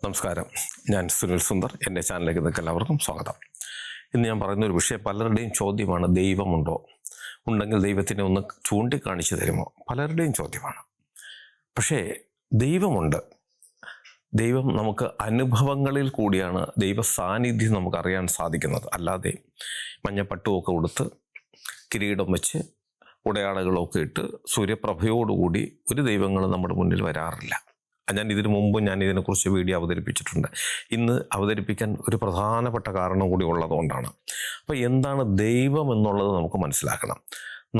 നമസ്കാരം, ഞാൻ സുനിൽ സുന്ദർ. എൻ്റെ ചാനലിലേക്ക് നിങ്ങൾക്ക് എല്ലാവർക്കും സ്വാഗതം. ഇന്ന് ഞാൻ പറയുന്ന ഒരു വിഷയം, പലരുടെയും ചോദ്യമാണ്, ദൈവമുണ്ടോ? ഉണ്ടെങ്കിൽ ദൈവത്തിനെ ഒന്ന് ചൂണ്ടിക്കാണിച്ചു തരുമോ? പലരുടെയും ചോദ്യമാണ്. പക്ഷേ ദൈവമുണ്ട്. ദൈവം നമുക്ക് അനുഭവങ്ങളിൽ കൂടിയാണ് ദൈവ സാന്നിധ്യം നമുക്കറിയാൻ സാധിക്കുന്നത്. അല്ലാതെ മഞ്ഞപ്പട്ടുമൊക്കെ കൊടുത്ത് കിരീടം വെച്ച് ഉടയാടകളൊക്കെ ഇട്ട് സൂര്യപ്രഭയോടുകൂടി ഒരു ദൈവങ്ങളും നമ്മുടെ മുന്നിൽ വരാറില്ല. ഞാൻ ഇതിനു മുമ്പ് ഇതിനെക്കുറിച്ച് വീഡിയോ അവതരിപ്പിച്ചിട്ടുണ്ട്. ഇന്ന് അവതരിപ്പിക്കാൻ ഒരു പ്രധാനപ്പെട്ട കാരണം കൂടി ഉള്ളതുകൊണ്ടാണ്. അപ്പോൾ എന്താണ് ദൈവം എന്നുള്ളത് നമുക്ക് മനസ്സിലാക്കണം.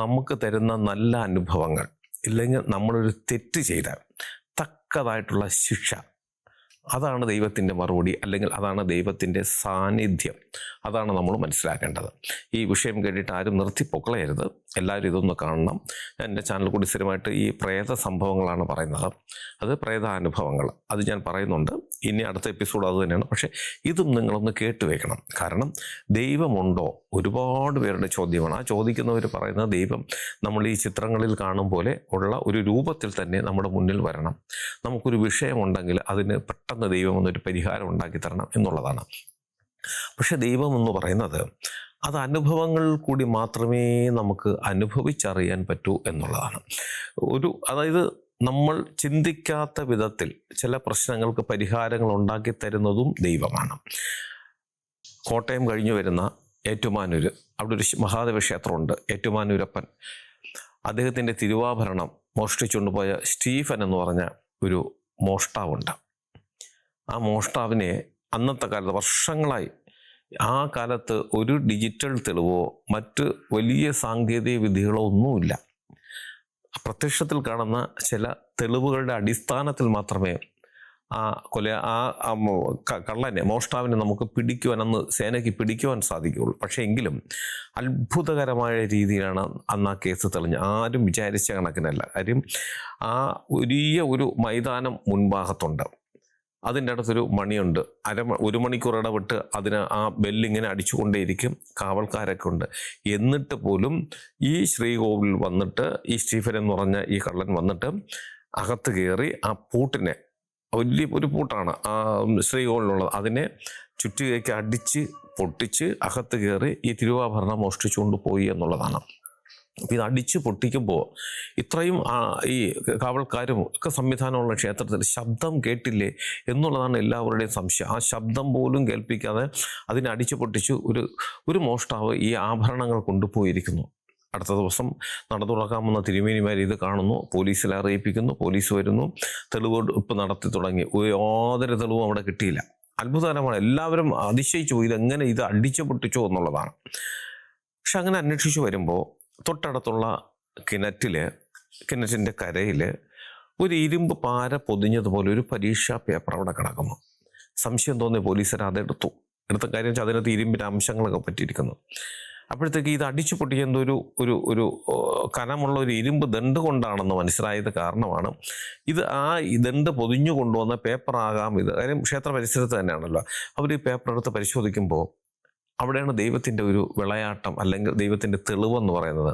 നമുക്ക് തരുന്ന നല്ല അനുഭവങ്ങൾ, ഇല്ലെങ്കിൽ നമ്മളൊരു തെറ്റ് ചെയ്താൽ തക്കതായിട്ടുള്ള ശിക്ഷ, അതാണ് ദൈവത്തിൻ്റെ മറുപടി, അല്ലെങ്കിൽ അതാണ് ദൈവത്തിൻ്റെ സാന്നിധ്യം. അതാണ് നമ്മൾ മനസ്സിലാക്കേണ്ടത്. ഈ വിഷയം കേട്ടിട്ട് ആരും നിർത്തിപ്പൊക്കളയരുത്. എല്ലാവരും ഇതൊന്ന് കാണണം. എൻ്റെ ചാനൽ കൂടി സ്ഥിരമായിട്ട് ഈ പ്രേത സംഭവങ്ങളാണ് പറയുന്നത്. അത് പ്രേതാനുഭവങ്ങൾ അത് ഞാൻ പറയുന്നുണ്ട്. ഇനി അടുത്ത എപ്പിസോഡ് അത് തന്നെയാണ്. പക്ഷേ ഇതും നിങ്ങളൊന്ന് കേട്ടുവെക്കണം. കാരണം ദൈവമുണ്ടോ? ഒരുപാട് പേരുടെ ചോദ്യമാണ്. ആ ചോദിക്കുന്നവർ പറയുന്നത് ദൈവം നമ്മൾ ഈ ചിത്രങ്ങളിൽ കാണും പോലെ ഉള്ള ഒരു രൂപത്തിൽ തന്നെ നമ്മുടെ മുന്നിൽ വരണം. നമുക്കൊരു വിഷയമുണ്ടെങ്കിൽ അതിന് പെട്ടെന്ന് ദൈവം എന്നൊരു പരിഹാരം ഉണ്ടാക്കി തരണം എന്നുള്ളതാണ്. പക്ഷെ ദൈവം എന്ന് പറയുന്നത് അത് അനുഭവങ്ങളിൽ കൂടി മാത്രമേ നമുക്ക് അനുഭവിച്ചറിയാൻ പറ്റൂ എന്നുള്ളതാണ്. അതായത് നമ്മൾ ചിന്തിക്കാത്ത വിധത്തിൽ ചില പ്രശ്നങ്ങൾക്ക് പരിഹാരങ്ങൾ ഉണ്ടാക്കി തരുന്നതും ദൈവമാണ്. കോട്ടയം കഴിഞ്ഞു വരുന്ന ഏറ്റുമാനൂർ, അവിടെ ഒരു മഹാദേവ ക്ഷേത്രമുണ്ട്, ഏറ്റുമാനൂരപ്പൻ. അദ്ദേഹത്തിൻ്റെ തിരുവാഭരണം മോഷ്ടിച്ചുകൊണ്ട് പോയ സ്റ്റീഫൻ എന്ന് പറഞ്ഞ ഒരു മോഷ്ടാവുണ്ട്. ആ മോഷ്ടാവിനെ അന്നത്തെ കാലത്ത്, വർഷങ്ങളായി, ആ കാലത്ത് ഒരു ഡിജിറ്റൽ തെളിവോ മറ്റ് വലിയ സാങ്കേതിക വിദ്യകളോ ഒന്നുമില്ല. പ്രത്യക്ഷത്തിൽ കാണുന്ന ചില തെളിവുകളുടെ അടിസ്ഥാനത്തിൽ മാത്രമേ കള്ളനെ, മോഷ്ടാവിനെ നമുക്ക് പിടിക്കുവാൻ, അന്ന് സേനയ്ക്ക് പിടിക്കുവാൻ സാധിക്കുകയുള്ളൂ. പക്ഷേ എങ്കിലും അത്ഭുതകരമായ രീതിയിലാണ് അന്ന് ആ കേസ് തെളിഞ്ഞ്. ആരും വിചാരിച്ച കണക്കിനല്ല. കാര്യം ആ വലിയ ഒരു മൈതാനം മുൻഭാഗത്തുണ്ട്. അതിൻ്റെ അടുത്തൊരു മണിയുണ്ട്. ഒരു മണിക്കൂർ ഇടവിട്ട് അതിന് ആ ബെല്ലിങ്ങനെ അടിച്ചുകൊണ്ടേയിരിക്കും. കാവൽക്കാരൊക്കെ ഉണ്ട്. എന്നിട്ട് പോലും ഈ ശ്രീകോവിലിൽ വന്നിട്ട് ഈ സ്റ്റീഫൻ എന്ന് പറഞ്ഞ ഈ കള്ളൻ വന്നിട്ട് അകത്ത് കയറി ആ പൂട്ടിനെ, വലിയ ഒരു പൂട്ടാണ് ആ ശ്രീകോവിലുള്ളത്, അതിനെ ചുറ്റുകയ്ക്ക് അടിച്ച് പൊട്ടിച്ച് അകത്ത് കയറി ഈ തിരുവാഭരണം മോഷ്ടിച്ചുകൊണ്ട് പോയി എന്നുള്ളതാണ്. അപ്പോൾ ഇത് അടിച്ച് പൊട്ടിക്കുമ്പോൾ ഇത്രയും ഈ കാവൽക്കാരും ഒക്കെ സംവിധാനമുള്ള ക്ഷേത്രത്തിൽ ശബ്ദം കേട്ടില്ലേ എന്നുള്ളതാണ് എല്ലാവരുടെയും സംശയം. ആ ശബ്ദം പോലും കേൾപ്പിക്കാതെ അതിനെ അടിച്ചു പൊട്ടിച്ച് ഒരു മോഷ്ടാവ് ഈ ആഭരണങ്ങൾ കൊണ്ടുപോയിരിക്കുന്നു. അടുത്ത ദിവസം നട തുറക്കാമെന്ന തിരുമേനിമാർ ഇത് കാണുന്നു, പോലീസിൽ അറിയിപ്പിക്കുന്നു. പോലീസ് വരുന്നു, തെളിവെടുപ്പ് നടത്തി തുടങ്ങി. യാതൊരു തെളിവും അവിടെ കിട്ടിയില്ല. അത്ഭുതകരമാണ്. എല്ലാവരും അതിശയിച്ചു പോയി, ഇതെങ്ങനെ ഇത് അടിച്ചു പൊട്ടിച്ചോ എന്നുള്ളതാണ്. പക്ഷെ അങ്ങനെ അന്വേഷിച്ചു വരുമ്പോൾ തൊട്ടടുത്തുള്ള കിണറ്റിൻ്റെ കരയിൽ ഒരു ഇരുമ്പ് പാര പൊതിഞ്ഞതുപോലെ ഒരു പരീക്ഷാ പേപ്പർ അവിടെ കിടക്കുന്നു. സംശയം തോന്നിയ പോലീസുകാർ എടുത്ത കാര്യം വെച്ചാൽ അതിനകത്ത് ഇരുമ്പിൻ്റെ അംശങ്ങളൊക്കെ പറ്റിയിരിക്കുന്നു. അപ്പോഴത്തേക്ക് ഇത് അടിച്ചു പൊട്ടിക്കുന്ന ഒരു കനമുള്ള ഒരു ഇരുമ്പ് ദണ്ട് കൊണ്ടാണെന്ന് മനസ്സിലായത് കാരണമാണ് ഇത്. ഈ ദണ്ട് പൊതിഞ്ഞു കൊണ്ടുവന്ന പേപ്പറാകാം ഇത്. കാര്യം ക്ഷേത്ര പരിസരത്ത് തന്നെയാണല്ലോ. അവർ ഈ പേപ്പർ എടുത്ത് പരിശോധിക്കുമ്പോൾ അവിടെയാണ് ദൈവത്തിൻ്റെ ഒരു വിളയാട്ടം, അല്ലെങ്കിൽ ദൈവത്തിൻ്റെ തെളിവെന്ന് പറയുന്നത്.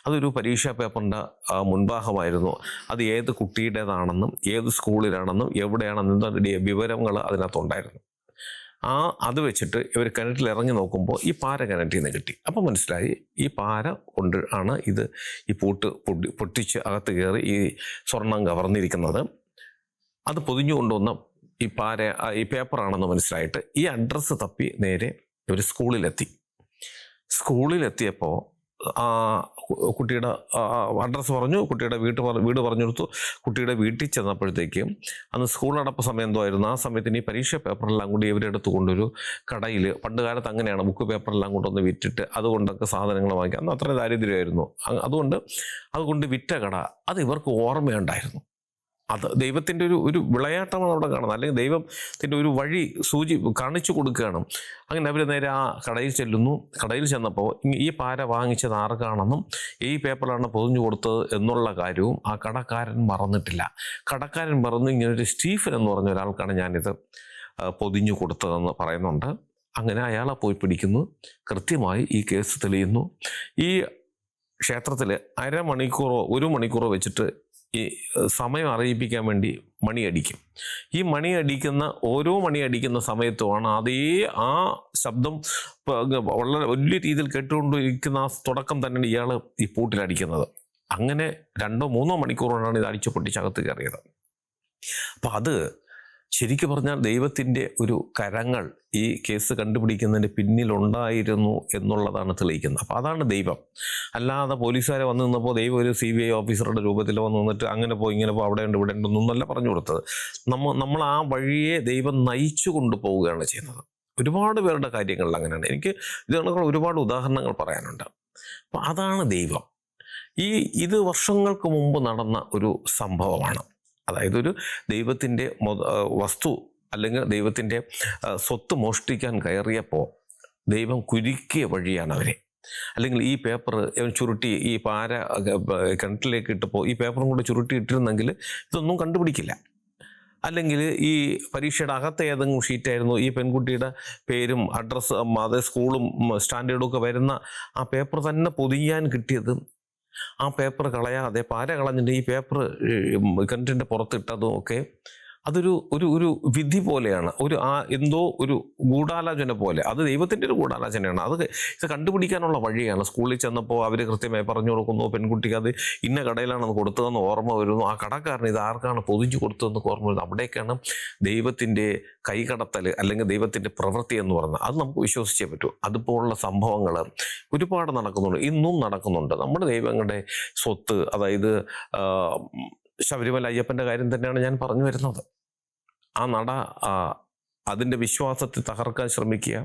അതൊരു പരീക്ഷാ പേപ്പറിൻ്റെ മുൻഭാഗമായിരുന്നു. അത് ഏത് കുട്ടിയുടേതാണെന്നും ഏത് സ്കൂളിലാണെന്നും എവിടെയാണെന്നും വിവരങ്ങൾ അതിനകത്തുണ്ടായിരുന്നു. അത് വെച്ചിട്ട് ഇവർ കിണറ്റിൽ ഇറങ്ങി നോക്കുമ്പോൾ ഈ പാര കിണറ്റിൽ നിന്ന് കിട്ടി. അപ്പം മനസ്സിലായി ഈ പാര കൊണ്ട് ആണ് ഇത് ഈ പൂട്ട് പൊട്ടിച്ച് അകത്ത് കയറി ഈ സ്വർണം കവർന്നിരിക്കുന്നത്. അത് പൊതിഞ്ഞു കൊണ്ടുവന്ന ഈ പേപ്പറാണെന്ന് മനസ്സിലായിട്ട് ഈ അഡ്രസ്സ് തപ്പി നേരെ ഒരു സ്കൂളിലെത്തിയപ്പോൾ കുട്ടിയുടെ അഡ്രസ്സ് പറഞ്ഞു, കുട്ടിയുടെ വീട് പറഞ്ഞു കൊടുത്തു. കുട്ടിയുടെ വീട്ടിൽ ചെന്നപ്പോഴത്തേക്കും അന്ന് സ്കൂൾ അടപ്പ് സമയം എന്തോ ആയിരുന്നു. ആ സമയത്തിന് ഈ പരീക്ഷ പേപ്പറെല്ലാം കൂടി ഇവരെടുത്ത് കൊണ്ടൊരു കടയിൽ, പണ്ട് കാലത്ത് അങ്ങനെയാണ്, ബുക്ക് പേപ്പറെല്ലാം കൊണ്ടൊന്ന് വിറ്റിട്ട് അതുകൊണ്ടൊക്കെ സാധനങ്ങൾ വാങ്ങിക്കാം. അന്ന് അത്ര ദാരിദ്ര്യമായിരുന്നു. അതുകൊണ്ട് വിറ്റ കട അത് ഇവർക്ക് ഓർമ്മയുണ്ടായിരുന്നു. അത് ദൈവത്തിൻ്റെ ഒരു വിളയാട്ടമാണ് അവിടെ കാണുന്നത്. അല്ലെങ്കിൽ ദൈവത്തിൻ്റെ ഒരു വഴി കാണിച്ചു കൊടുക്കുകയാണ്. അങ്ങനെ അവർ നേരെ ആ കടയിൽ ചെല്ലുന്നു. കടയിൽ ചെന്നപ്പോൾ ഈ പാര വാങ്ങിച്ചത് ആർക്കാണെന്നും ഈ പേപ്പറാണ് പൊതിഞ്ഞു കൊടുത്തത് എന്നുള്ള കാര്യവും ആ കടക്കാരൻ മറന്നിട്ടില്ല. കടക്കാരൻ മറന്നു, ഇങ്ങനൊരു സ്റ്റീഫൻ എന്ന് പറഞ്ഞ ഒരാൾക്കാണ് ഞാനിത് പൊതിഞ്ഞു കൊടുത്തതെന്ന് പറയുന്നുണ്ട്. അങ്ങനെ അയാളെ പോയി പിടിക്കുന്നു. കൃത്യമായി ഈ കേസ് തെളിയുന്നു. ഈ ക്ഷേത്രത്തിൽ 1/2 മണിക്കൂറോ 1 മണിക്കൂറോ വെച്ചിട്ട് ഈ സമയം അറിയിപ്പിക്കാൻ വേണ്ടി മണിയടിക്കും. ഈ ഓരോ മണിയടിക്കുന്ന സമയത്തുമാണ് ആ ശബ്ദം വളരെ വലിയ രീതിയിൽ കേട്ടുകൊണ്ടിരിക്കുന്ന ആ തുടക്കം തന്നെയാണ് ഇയാൾ ഈ പൂട്ടിലടിക്കുന്നത്. അങ്ങനെ 2-3 മണിക്കൂറോടാണ് ഇത് അടിച്ചു പൊട്ടിച്ചകത്ത് കയറിയത്. അപ്പം അത് ശരിക്കും പറഞ്ഞാൽ ദൈവത്തിൻ്റെ ഒരു കരങ്ങൾ ഈ കേസ് കണ്ടുപിടിക്കുന്നതിന് പിന്നിലുണ്ടായിരുന്നു എന്നുള്ളതാണ് തെളിയിക്കുന്നത്. അപ്പോൾ അതാണ് ദൈവം. അല്ലാതെ പോലീസുകാരെ വന്നു നിന്നപ്പോൾ ദൈവം ഒരു CBI ഓഫീസറുടെ രൂപത്തിൽ വന്ന് നിന്നിട്ട് അങ്ങനെ പോയി ഇങ്ങനെ പോ അവിടെ ഉണ്ട് ഇവിടെ ഉണ്ടെന്നല്ല പറഞ്ഞു കൊടുത്തത്. നമ്മൾ ആ വഴിയെ ദൈവം നയിച്ചു കൊണ്ടുപോവുകയാണ് ചെയ്യുന്നത്. ഒരുപാട് പേരുടെ കാര്യങ്ങളിൽ അങ്ങനെയാണ്. എനിക്ക് ഇത് കണക്കുള്ള ഒരുപാട് ഉദാഹരണങ്ങൾ പറയാനുണ്ട്. അപ്പോൾ അതാണ് ദൈവം. ഇത് വർഷങ്ങൾക്ക് മുമ്പ് നടന്ന ഒരു സംഭവമാണ്. അതായത് ഒരു ദൈവത്തിൻ്റെ വസ്തു അല്ലെങ്കിൽ ദൈവത്തിൻ്റെ സ്വത്ത് മോഷ്ടിക്കാൻ കയറിയപ്പോൾ ദൈവം കുരുക്കിയ വഴിയാണ് അവരെ. അല്ലെങ്കിൽ ഈ പേപ്പർ ചുരുട്ടി ഈ പാര കിണറ്റിലേക്ക് ഇട്ടപ്പോൾ ഈ പേപ്പറും കൂടെ ചുരുട്ടി ഇട്ടിരുന്നെങ്കിൽ ഇതൊന്നും കണ്ടുപിടിക്കില്ല. അല്ലെങ്കിൽ ഈ പരീക്ഷയുടെ അകത്തെ ഏതെങ്കിലും ഷീറ്റായിരുന്നു ഈ പെൺകുട്ടിയുടെ പേരും അഡ്രസ്സും അത് സ്കൂളും സ്റ്റാൻഡേർഡും ഒക്കെ വരുന്ന ആ പേപ്പർ തന്നെ പൊതിയാൻ കിട്ടിയത്. ആ പേപ്പർ കളയാതെ പാര കളഞ്ഞിട്ട് ഈ പേപ്പർ കിണറ്റിൻ്റെ പുറത്തിട്ടതും ഒക്കെ അതൊരു ഒരു വിധി പോലെയാണ്. എന്തോ ഒരു ഗൂഢാലോചന പോലെ. അത് ദൈവത്തിൻ്റെ ഒരു ഗൂഢാലോചനയാണ്. ഇത് കണ്ടുപിടിക്കാനുള്ള വഴിയാണ്. സ്കൂളിൽ ചെന്നപ്പോൾ അവർ കൃത്യമായി പറഞ്ഞു കൊടുക്കുന്നു, പെൺകുട്ടിക്ക് അത് ഇന്ന കടയിലാണെന്ന് കൊടുത്തതെന്ന് ഓർമ്മ വരുന്നു. ആ കടക്കാരൻ ഇത് ആർക്കാണ് പൊതിഞ്ഞു കൊടുത്തതെന്ന് ഓർമ്മ വരുന്നു. അവിടേക്കാണ് ദൈവത്തിൻ്റെ കൈകടത്തൽ അല്ലെങ്കിൽ ദൈവത്തിൻ്റെ പ്രവൃത്തി എന്ന് പറയുന്നത്. അത് നമുക്ക് വിശ്വസിച്ചേ പറ്റൂ. അതുപോലുള്ള സംഭവങ്ങൾ ഒരുപാട് നടക്കുന്നുണ്ട്, ഇന്നും നടക്കുന്നുണ്ട്. നമ്മുടെ ദൈവങ്ങളുടെ സ്വത്ത്, അതായത് ശബരിമല അയ്യപ്പൻ്റെ കാര്യം തന്നെയാണ് ഞാൻ പറഞ്ഞു വരുന്നത്. ആ നട അതിൻ്റെ വിശ്വാസത്തെ തകർക്കാൻ ശ്രമിക്കുക,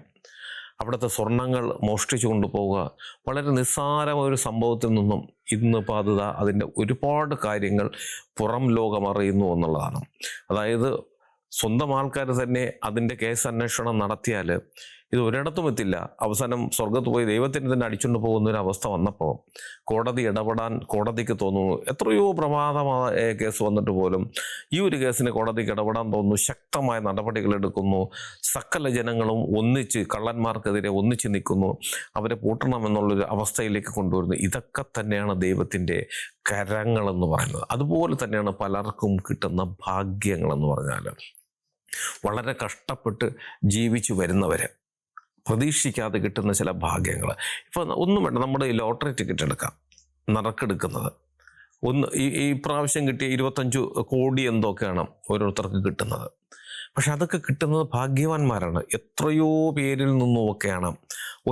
അവിടുത്തെ സ്വർണങ്ങൾ മോഷ്ടിച്ചു കൊണ്ടുപോവുക, വളരെ നിസ്സാരമായ ഒരു സംഭവത്തിൽ നിന്നും ഇന്നിപ്പോൾ അതിൻ്റെ ഒരുപാട് കാര്യങ്ങൾ പുറം ലോകം അറിയുന്നു എന്നുള്ളതാണ്. അതായത് സ്വന്തം ആൾക്കാർ തന്നെ അതിൻ്റെ കേസ് അന്വേഷണം നടത്തിയാൽ ഇത് ഒരിടത്തും എത്തില്ല. അവസാനം സ്വർഗത്ത് പോയി ദൈവത്തിന് തന്നെ അടിച്ചുകൊണ്ട് പോകുന്ന ഒരു അവസ്ഥ വന്നപ്പോൾ കോടതി ഇടപെടാൻ കോടതിക്ക് തോന്നുന്നു. എത്രയോ പ്രമാദമായ കേസ് വന്നിട്ട് പോലും ഈ ഒരു കേസിന് കോടതിക്ക് ഇടപെടാൻ തോന്നുന്നു, ശക്തമായ നടപടികൾ എടുക്കുന്നു. സകല ജനങ്ങളും കള്ളന്മാർക്കെതിരെ ഒന്നിച്ച് നിൽക്കുന്നു, അവരെ പൂട്ടണമെന്നുള്ളൊരു അവസ്ഥയിലേക്ക് കൊണ്ടുവരുന്നു. ഇതൊക്കെ തന്നെയാണ് ദൈവത്തിൻ്റെ കരങ്ങളെന്ന് പറയുന്നത്. അതുപോലെ തന്നെയാണ് പലർക്കും കിട്ടുന്ന ഭാഗ്യങ്ങളെന്ന് പറഞ്ഞാൽ. വളരെ കഷ്ടപ്പെട്ട് ജീവിച്ചു വരുന്നവർ പ്രതീക്ഷിക്കാതെ കിട്ടുന്ന ചില ഭാഗ്യങ്ങൾ. ഇപ്പോൾ ഒന്നും വേണ്ട, നമ്മുടെ ഈ ലോട്ടറി ടിക്കറ്റ് എടുക്കാം, നറുക്കെടുക്കുന്നത് ഈ പ്രാവശ്യം കിട്ടിയ 25 കോടി എന്തൊക്കെയാണ് ഓരോരുത്തർക്ക് കിട്ടുന്നത്. പക്ഷെ അതൊക്കെ കിട്ടുന്നത് ഭാഗ്യവാന്മാരാണ്. എത്രയോ പേരിൽ നിന്നുമൊക്കെയാണ്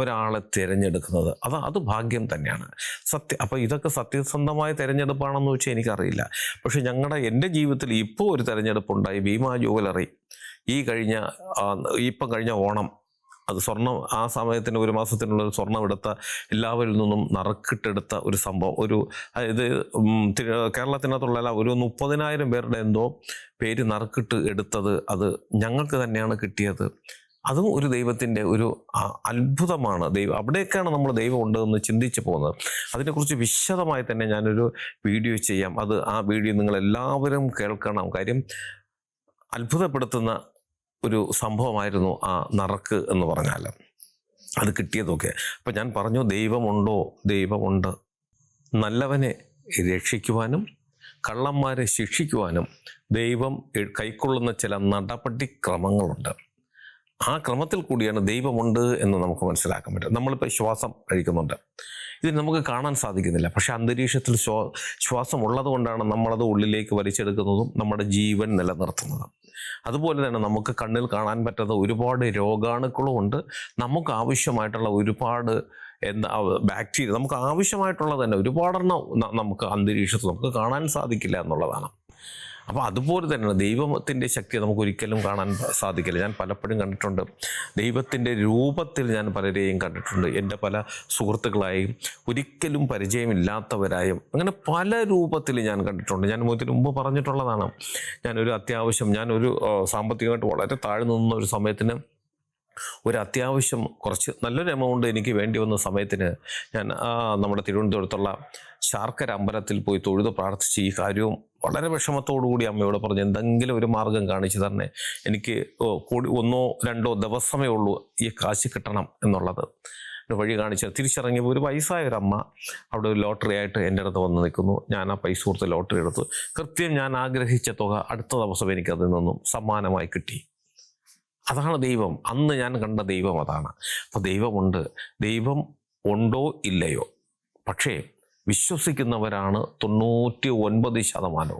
ഒരാളെ തിരഞ്ഞെടുക്കുന്നത്. അത് ഭാഗ്യം തന്നെയാണ്. അപ്പോൾ ഇതൊക്കെ സത്യസന്ധമായ തിരഞ്ഞെടുപ്പാണെന്ന് വെച്ചാൽ എനിക്കറിയില്ല. പക്ഷെ എൻ്റെ ജീവിതത്തിൽ ഇപ്പോൾ ഒരു തിരഞ്ഞെടുപ്പുണ്ടായി. ഭീമാ ജുവലറി ഇപ്പം കഴിഞ്ഞ ഓണം അത് സ്വർണം ആ സമയത്തിന് 1 മാസത്തിനുള്ള സ്വർണം എടുത്ത എല്ലാവരിൽ നിന്നും നറുക്കിട്ടെടുത്ത ഒരു സംഭവം. ഇത് കേരളത്തിനകത്തുള്ള ഒരു 30,000 പേരുടെ എന്തോ പേര് നറുക്കിട്ട് എടുത്തത് അത് ഞങ്ങൾക്ക് തന്നെയാണ് കിട്ടിയത്. അതും ഒരു ദൈവത്തിൻ്റെ ഒരു അത്ഭുതമാണ്. അവിടേക്കാണ് നമ്മൾ ദൈവം ഉണ്ടെന്ന് ചിന്തിച്ചു പോകുന്നത്. അതിനെക്കുറിച്ച് വിശദമായി തന്നെ ഞാനൊരു വീഡിയോ ചെയ്യാം. ആ വീഡിയോ നിങ്ങളെല്ലാവരും കേൾക്കണം. കാര്യം അത്ഭുതപ്പെടുത്തുന്ന ഒരു സംഭവമായിരുന്നു ആ നറുക്ക് എന്ന് പറഞ്ഞാൽ അത് കിട്ടിയതൊക്കെ. അപ്പം ഞാൻ പറഞ്ഞു, ദൈവമുണ്ടോ? ദൈവമുണ്ട്. നല്ലവനെ രക്ഷിക്കുവാനും കള്ളന്മാരെ ശിക്ഷിക്കുവാനും ദൈവം കൈക്കൊള്ളുന്ന ചില നടപടിക്രമങ്ങളുണ്ട്. ആ ക്രമത്തിൽ കൂടിയാണ് ദൈവമുണ്ട് എന്ന് നമുക്ക് മനസ്സിലാക്കാൻ പറ്റും. നമ്മളിപ്പോൾ ശ്വാസം കഴിക്കുന്നുണ്ട്, ഇത് നമുക്ക് കാണാൻ സാധിക്കുന്നില്ല. പക്ഷെ അന്തരീക്ഷത്തിൽ ശ്വാസം ഉള്ളത് കൊണ്ടാണ് നമ്മളത് ഉള്ളിലേക്ക് വലിച്ചെടുക്കുന്നതും നമ്മുടെ ജീവൻ നിലനിർത്തുന്നതും. അതുപോലെ തന്നെ നമുക്ക് കണ്ണിൽ കാണാൻ പറ്റുന്ന ഒരുപാട് രോഗാണുക്കളും ഉണ്ട്. നമുക്ക് ആവശ്യമായിട്ടുള്ള ഒരുപാട് ബാക്ടീരിയ, നമുക്ക് ആവശ്യമായിട്ടുള്ളത് തന്നെ ഒരുപാടെണ്ണം നമുക്ക് അന്തരീക്ഷത്തിൽ നമുക്ക് കാണാൻ സാധിക്കില്ല എന്നുള്ളതാണ്. അപ്പോൾ അതുപോലെ തന്നെയാണ് ദൈവത്തിൻ്റെ ശക്തി നമുക്ക് ഒരിക്കലും കാണാൻ സാധിക്കില്ല. ഞാൻ പലപ്പോഴും കണ്ടിട്ടുണ്ട്, ദൈവത്തിൻ്റെ രൂപത്തിൽ ഞാൻ പലരെയും കണ്ടിട്ടുണ്ട്. എൻ്റെ പല സുഹൃത്തുക്കളായും ഒരിക്കലും പരിചയമില്ലാത്തവരായും അങ്ങനെ പല രൂപത്തിൽ ഞാൻ കണ്ടിട്ടുണ്ട്. ഞാൻ ഇതിനു മുമ്പ് പറഞ്ഞിട്ടുള്ളതാണ്. ഞാനൊരു സാമ്പത്തികമായിട്ട് വളരെ താഴ്ന്നു നിന്ന ഒരു സമയത്തിന് അത്യാവശ്യം കുറച്ച് നല്ലൊരു എമൗണ്ട് എനിക്ക് വേണ്ടി വന്ന സമയത്തിന് ഞാൻ നമ്മുടെ തിരുവനന്തപുരത്തുള്ള ശാർക്കര അമ്പലത്തിൽ പോയി തൊഴുത് പ്രാർത്ഥിച്ച് ഈ കാര്യവും വളരെ വിഷമത്തോടുകൂടി അമ്മയോട് പറഞ്ഞു, എന്തെങ്കിലും ഒരു മാർഗം കാണിച്ചു തരണേ, എനിക്ക് 1-2 ദിവസമേ ഉള്ളൂ ഈ കാശ് കിട്ടണം എന്നുള്ളത്. വഴി കാണിച്ച് തിരിച്ചിറങ്ങിയപ്പോൾ ഒരു വയസ്സായൊരമ്മ അവിടെ ഒരു ലോട്ടറി ആയിട്ട് എൻ്റെ അടുത്ത് വന്ന് നിൽക്കുന്നു. ഞാൻ ആ പൈസ കൊടുത്ത് ലോട്ടറി എടുത്തു. കൃത്യം ഞാൻ ആഗ്രഹിച്ച തുക അടുത്ത ദിവസം എനിക്കതിൽ നിന്നും സമ്മാനമായി കിട്ടി. അതാണ് ദൈവം. അന്ന് ഞാൻ കണ്ട ദൈവം അതാണ്. അപ്പോൾ ദൈവമുണ്ട്. ദൈവം ഉണ്ടോ ഇല്ലയോ, പക്ഷേ വിശ്വസിക്കുന്നവരാണ് 99%.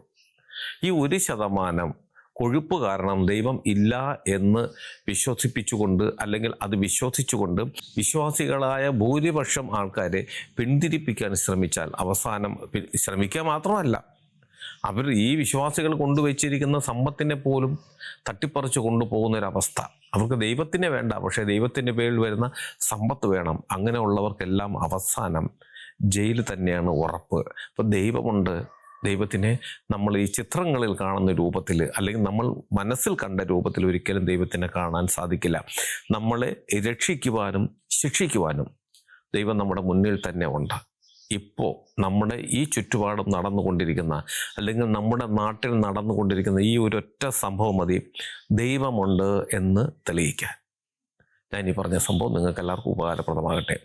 ഈ 1% കൊഴുപ്പ് കാരണം ദൈവം ഇല്ല എന്ന് വിശ്വസിപ്പിച്ചുകൊണ്ട്, അല്ലെങ്കിൽ അത് വിശ്വസിച്ചുകൊണ്ട് വിശ്വാസികളായ ഭൂരിപക്ഷം ആൾക്കാരെ പിന്തിരിപ്പിക്കാൻ ശ്രമിച്ചാൽ അവസാനം ശ്രമിക്കുക മാത്രമല്ല, അവർ ഈ വിശ്വാസികൾ കൊണ്ടുവച്ചിരിക്കുന്ന സമ്പത്തിനെ പോലും തട്ടിപ്പറിച്ച് കൊണ്ടുപോകുന്നൊരവസ്ഥ. അവർക്ക് ദൈവത്തിനെ വേണ്ട, പക്ഷേ ദൈവത്തിൻ്റെ പേരിൽ വരുന്ന സമ്പത്ത് വേണം. അങ്ങനെയുള്ളവർക്കെല്ലാം അവസാനം ജയിൽ തന്നെയാണ് ഉറപ്പ്. അപ്പോൾ ദൈവമുണ്ട്. ദൈവത്തിനെ നമ്മൾ ഈ ചിത്രങ്ങളിൽ കാണുന്ന രൂപത്തിൽ, അല്ലെങ്കിൽ നമ്മൾ മനസ്സിൽ കണ്ട രൂപത്തിൽ ഒരിക്കലും ദൈവത്തിനെ കാണാൻ സാധിക്കില്ല. നമ്മളെ രക്ഷിക്കുവാനും ശിക്ഷിക്കുവാനും ദൈവം നമ്മുടെ മുന്നിൽ തന്നെ ഉണ്ട്. ഇപ്പോൾ നമ്മുടെ ഈ ചുറ്റുപാടും നടന്നുകൊണ്ടിരിക്കുന്ന, അല്ലെങ്കിൽ നമ്മുടെ നാട്ടിൽ നടന്നുകൊണ്ടിരിക്കുന്ന ഈ ഒരൊറ്റ സംഭവം മതി ദൈവമുണ്ട് എന്ന് തെളിയിക്കാൻ. ഞാൻ ഈ പറഞ്ഞ സംഭവം നിങ്ങൾക്ക് എല്ലാവർക്കും ഉപകാരപ്രദമാകട്ടെ.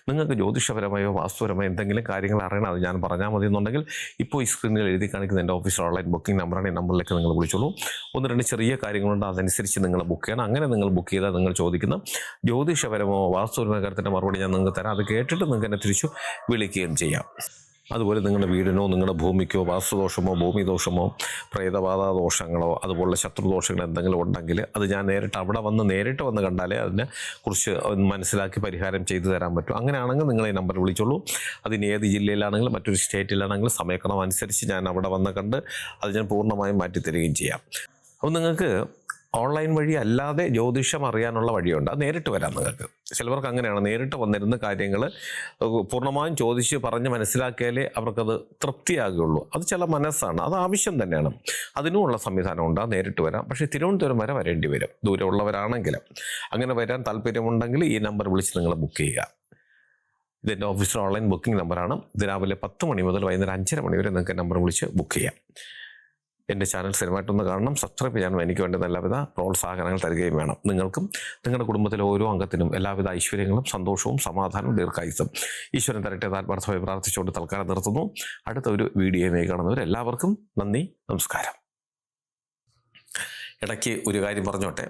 നിങ്ങൾക്ക് ജ്യോതിഷപരമായോ വാസ്തുപരമായോ എന്തെങ്കിലും കാര്യങ്ങൾ അറിയണം, അത് ഞാൻ പറഞ്ഞാൽ മതി എന്നുണ്ടെങ്കിൽ ഇപ്പോൾ ഈ സ്ക്രീനിൽ എഴുതി കാണിക്കുന്ന എൻ്റെ ഓഫീസിൽ ഓൺലൈൻ ബുക്കിംഗ് നമ്പറാണ്. ഈ നമ്പറിലേക്ക് നിങ്ങൾ വിളിച്ചോളൂ. 1-2 ചെറിയ കാര്യങ്ങളുണ്ട്, അതനുസരിച്ച് നിങ്ങൾ ബുക്ക് ചെയ്യണം. അങ്ങനെ നിങ്ങൾ ബുക്ക് ചെയ്താൽ നിങ്ങൾ ചോദിക്കുന്ന ജ്യോതിഷപരമോ വാസ്തുപരമോ കാര്യത്തിൻ്റെ മറുപടി ഞാൻ നിങ്ങൾക്ക് തരാം. അത് കേട്ടിട്ട് നിങ്ങൾക്ക് എന്നെ തിരിച്ചു വിളിക്കുകയും ചെയ്യാം. അതുപോലെ നിങ്ങളുടെ വീടിനോ നിങ്ങളുടെ ഭൂമിക്കോ വാസ്തുദോഷമോ ഭൂമിദോഷമോ പ്രേതബാധ ദോഷങ്ങളോ അതുപോലെ ശത്രുദോഷങ്ങൾ എന്തെങ്കിലും ഉണ്ടെങ്കിൽ അത് ഞാൻ നേരിട്ട് വന്ന് കണ്ടാലേ അതിനെ കുറിച്ച് മനസ്സിലാക്കി പരിഹാരം ചെയ്തു തരാൻ പറ്റും. അങ്ങനെയാണെങ്കിൽ നിങ്ങൾ ഈ നമ്പർ വിളിച്ചോളൂ. അതിന് ഏത് ജില്ലയിലാണെങ്കിലും മറ്റൊരു സ്റ്റേറ്റിലാണെങ്കിലും സമയക്രമം അനുസരിച്ച് ഞാൻ അവിടെ വന്ന് കണ്ട് അത് ഞാൻ പൂർണ്ണമായും മാറ്റിത്തരികയും ചെയ്യാം. അപ്പോൾ നിങ്ങൾക്ക് ഓൺലൈൻ വഴി അല്ലാതെ ജ്യോതിഷം അറിയാനുള്ള വഴിയുണ്ട്. അത് നേരിട്ട് വരാം. നിങ്ങൾക്ക് ചിലവർക്ക് അങ്ങനെയാണ്, നേരിട്ട് വന്നിരുന്ന കാര്യങ്ങൾ പൂർണ്ണമായും ചോദിച്ച് പറഞ്ഞ് മനസ്സിലാക്കിയാലേ അവർക്കത് തൃപ്തിയാകുകയുള്ളൂ. അത് ചില മനസ്സാണ്, അത് ആവശ്യം തന്നെയാണ്. അതിനുമുള്ള സംവിധാനമുണ്ട്. നേരിട്ട് വരാം. പക്ഷേ തിരുവനന്തപുരം വരെ വരേണ്ടി വരും, ദൂരമുള്ളവരാണെങ്കിലും. അങ്ങനെ വരാൻ താല്പര്യമുണ്ടെങ്കിൽ ഈ നമ്പർ വിളിച്ച് നിങ്ങൾ ബുക്ക് ചെയ്യുക. ഇതെൻ്റെ ഓഫീസിൽ ഓൺലൈൻ ബുക്കിംഗ് നമ്പറാണ്. ഇത് രാവിലെ 10 മണി മുതൽ വൈകുന്നേരം 5:30 മണി വരെ നിങ്ങൾക്ക് നമ്പർ വിളിച്ച് ബുക്ക് ചെയ്യാം. എൻ്റെ ചാനൽ സ്ഥിരമായിട്ടൊന്ന് കാണണം, സബ്സ്ക്രൈബ് ചെയ്യാനും എനിക്ക് വേണ്ടുന്ന എല്ലാവിധ പ്രോത്സാഹനങ്ങൾ തരികയും വേണം. നിങ്ങൾക്കും നിങ്ങളുടെ കുടുംബത്തിലെ ഓരോ അംഗത്തിനും എല്ലാവിധ ഐശ്വര്യങ്ങളും സന്തോഷവും സമാധാനവും ദീർഘായുസ്സും ഈശ്വരൻ തരട്ടെ ആത്മാർത്ഥമായി പ്രാർത്ഥിച്ചുകൊണ്ട് തൽക്കാലം നിർത്തുന്നു. അടുത്ത ഒരു വീഡിയോയുമായി കാണുന്നവരെല്ലാവർക്കും നന്ദി, നമസ്കാരം. ഇടയ്ക്ക് ഒരു കാര്യം പറഞ്ഞോട്ടെ.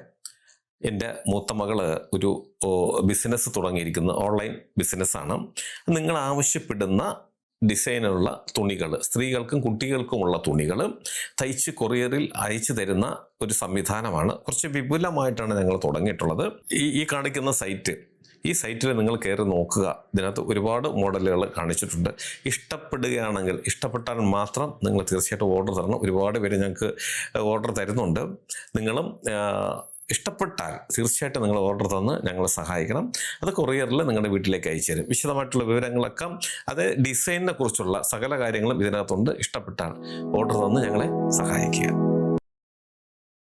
എൻ്റെ മൂത്ത മകള് ഒരു ബിസിനസ് തുടങ്ങിയിരിക്കുന്നത്, ഓൺലൈൻ ബിസിനസ്സാണ്. നിങ്ങൾ ആവശ്യപ്പെടുന്ന ഡിസൈനുള്ള തുണികൾ, സ്ത്രീകൾക്കും കുട്ടികൾക്കുമുള്ള തുണികൾ തയ്ച്ച് കൊറിയറിൽ അയച്ചു തരുന്ന ഒരു സംവിധാനമാണ്. കുറച്ച് വിപുലമായിട്ടാണ് ഞങ്ങൾ തുടങ്ങിയിട്ടുള്ളത്. ഈ കാണിക്കുന്ന ഈ സൈറ്റിൽ നിങ്ങൾ കയറി നോക്കുക. ഇതിനകത്ത് ഒരുപാട് മോഡലുകൾ കാണിച്ചിട്ടുണ്ട്. ഇഷ്ടപ്പെട്ടാൽ മാത്രം നിങ്ങൾ തീർച്ചയായിട്ടും ഓർഡർ തരണം. ഒരുപാട് പേര് ഞങ്ങൾക്ക് ഓർഡർ തരുന്നുണ്ട്. നിങ്ങളും ഇഷ്ടപ്പെട്ടാൽ തീർച്ചയായിട്ടും നിങ്ങൾ ഓർഡർ തന്ന് ഞങ്ങളെ സഹായിക്കണം. അത് കൊറിയറിൽ നിങ്ങളുടെ വീട്ടിലേക്ക് അയച്ചു തരും. വിശദമായിട്ടുള്ള വിവരങ്ങളൊക്കെ, അത് ഡിസൈനിനെ കുറിച്ചുള്ള സകല കാര്യങ്ങളും ഇതിനകത്തുണ്ട്. ഇഷ്ടപ്പെട്ടാൽ ഓർഡർ തന്ന് ഞങ്ങളെ സഹായിക്കുക.